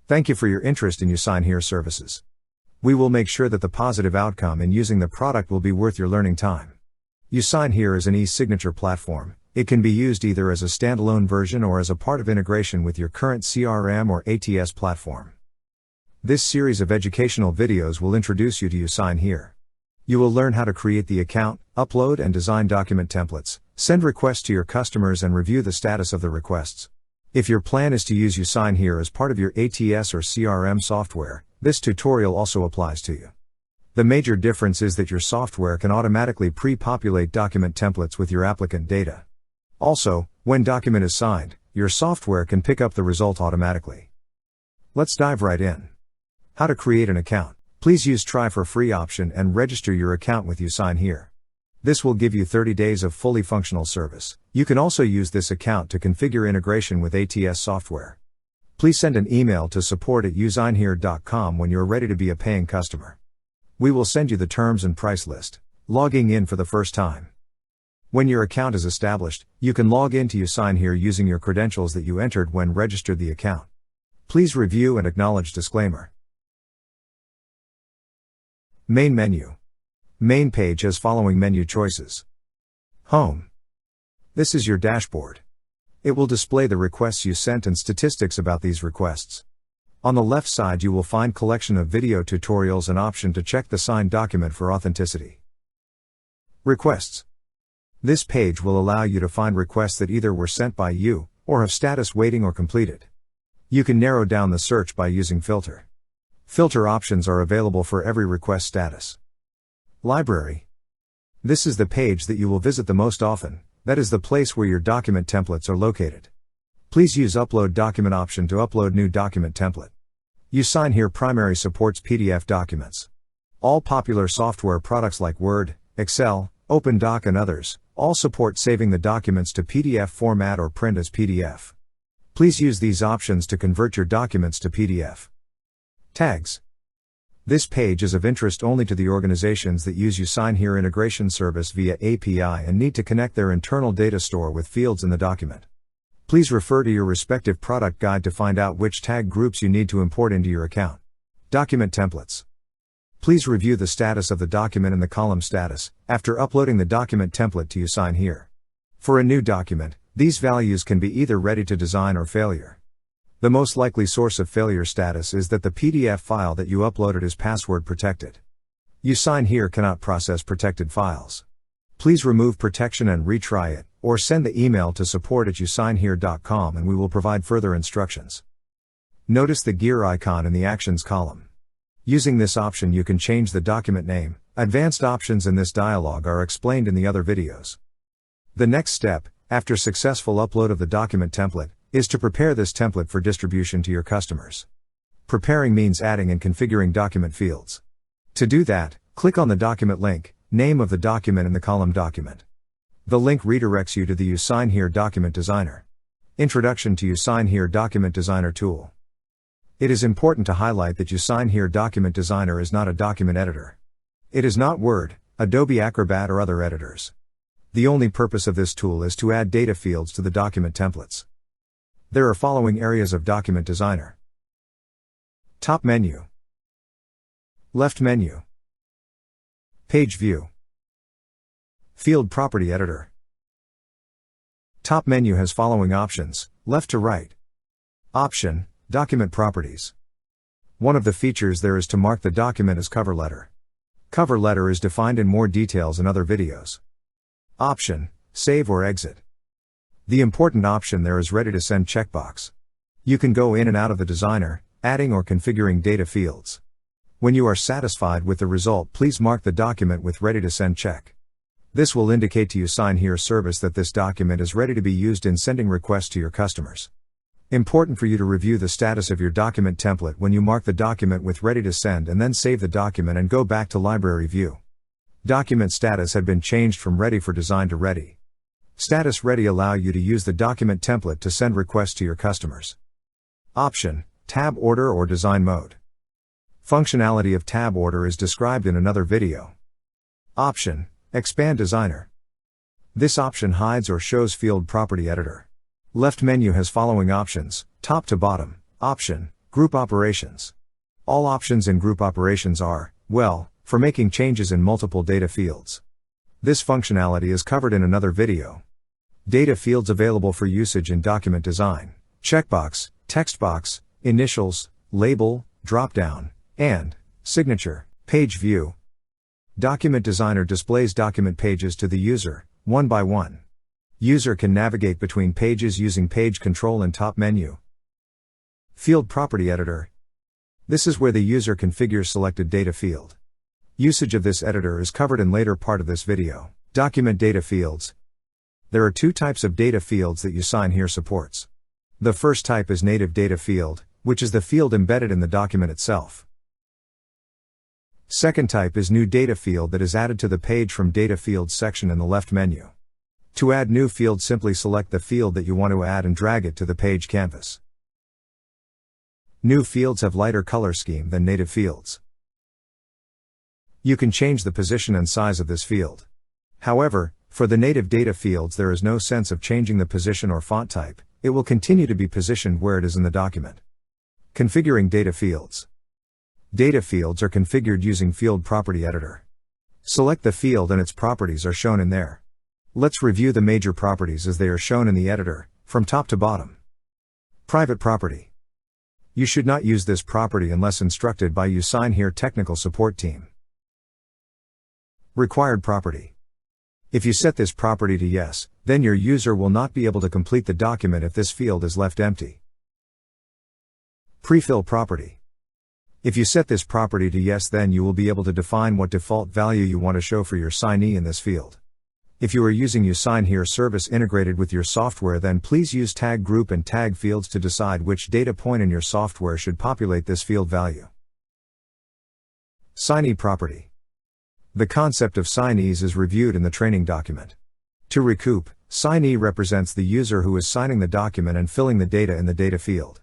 Thank you for your interest in YouSignHere services. We will make sure that the positive outcome in using the product will be worth your learning time. YouSignHere is an e-signature platform. It can be used either as a standalone version or as a part of integration with your current CRM or ATS platform. This series of educational videos will introduce you to YouSignHere. You will learn how to create the account, upload and design document templates, send requests to your customers and review the status of the requests. If your plan is to use YouSignHere as part of your ATS or CRM software, this tutorial also applies to you. The major difference is that your software can automatically pre-populate document templates with your applicant data. Also, when document is signed, your software can pick up the result automatically. Let's dive right in. How to create an account. Please use Try for Free option and register your account with YouSignHere. This will give you 30 days of fully functional service. You can also use this account to configure integration with ATS software. Please send an email to support@yousignhere.com when you're ready to be a paying customer. We will send you the terms and price list. Logging in for the first time. When your account is established, you can log in to YouSignHere using your credentials that you entered when registered the account. Please review and acknowledge disclaimer. Main menu. Main page has following menu choices. Home. This is your dashboard. It will display the requests you sent and statistics about these requests. On the left side you will find collection of video tutorials and option to check the signed document for authenticity. Requests. This page will allow you to find requests that either were sent by you, or have status waiting or completed. You can narrow down the search by using filter. Filter options are available for every request status. Library. This is the page that you will visit the most often, that is the place where your document templates are located. Please use Upload Document option to upload new document template. YouSignHere primary supports PDF documents. All popular software products like Word, Excel, OpenDoc and others, all support saving the documents to PDF format or print as PDF. Please use these options to convert your documents to PDF. Tags. This page is of interest only to the organizations that use YouSignHere integration service via API and need to connect their internal data store with fields in the document. Please refer to your respective product guide to find out which tag groups you need to import into your account. Document templates. Please review the status of the document in the column Status, after uploading the document template to YouSignHere. For a new document, these values can be either ready to design or failure. The most likely source of failure status is that the PDF file that you uploaded is password protected. YouSignHere cannot process protected files. Please remove protection and retry it, or send the email to support@yousignhere.com and we will provide further instructions. Notice the gear icon in the Actions column. Using this option you can change the document name. Advanced options in this dialog are explained in the other videos. The next step, after successful upload of the document template, is to prepare this template for distribution to your customers. Preparing means adding and configuring document fields. To do that, click on the document link, name of the document in the column Document. The link redirects you to the YouSignHere Document Designer. Introduction to YouSignHere Document Designer tool. It is important to highlight that YouSignHere Document Designer is not a document editor. It is not Word, Adobe Acrobat or other editors. The only purpose of this tool is to add data fields to the document templates. There are following areas of Document Designer. Top menu. Left menu. Page view. Field property editor. Top menu has following options, left to right. Option, document properties. One of the features there is to mark the document as cover letter. Cover letter is defined in more details in other videos. Option, save or exit. The important option there is Ready to Send checkbox. You can go in and out of the designer, adding or configuring data fields. When you are satisfied with the result, please mark the document with Ready to Send check. This will indicate to YouSignHere service that this document is ready to be used in sending requests to your customers. Important for you to review the status of your document template when you mark the document with Ready to Send and then save the document and go back to Library View. Document status had been changed from Ready for Design to Ready. Status Ready allow you to use the document template to send requests to your customers. Option, Tab Order or Design Mode. Functionality of tab order is described in another video. Option, Expand Designer. This option hides or shows field property editor. Left menu has following options, top to bottom. Option, Group operations. All options in group operations are, well, for making changes in multiple data fields. This functionality is covered in another video. Data fields available for usage in document design: checkbox, text box, initials, label, dropdown, and signature. Page view. Document Designer displays document pages to the user, one by one. User can navigate between pages using page control in top menu. Field Property Editor. This is where the user configures selected data field. Usage of this editor is covered in later part of this video. Document data fields. There are two types of data fields that YouSignHere supports. The first type is native data field, which is the field embedded in the document itself. Second type is new data field that is added to the page from data fields section in the left menu. To add new field, simply select the field that you want to add and drag it to the page canvas. New fields have lighter color scheme than native fields. You can change the position and size of this field. However, for the native data fields there is no sense of changing the position or font type, it will continue to be positioned where it is in the document. Configuring data fields. Data fields are configured using Field Property Editor. Select the field and its properties are shown in there. Let's review the major properties as they are shown in the editor, from top to bottom. Private property. You should not use this property unless instructed by YouSignHere technical support team. Required property. If you set this property to yes, then your user will not be able to complete the document if this field is left empty. Prefill property. If you set this property to yes, then you will be able to define what default value you want to show for your signee in this field. If you are using YouSignHere service integrated with your software, then please use tag group and tag fields to decide which data point in your software should populate this field value. Signee property. The concept of signees is reviewed in the training document. To recoup, signee represents the user who is signing the document and filling the data in the data field.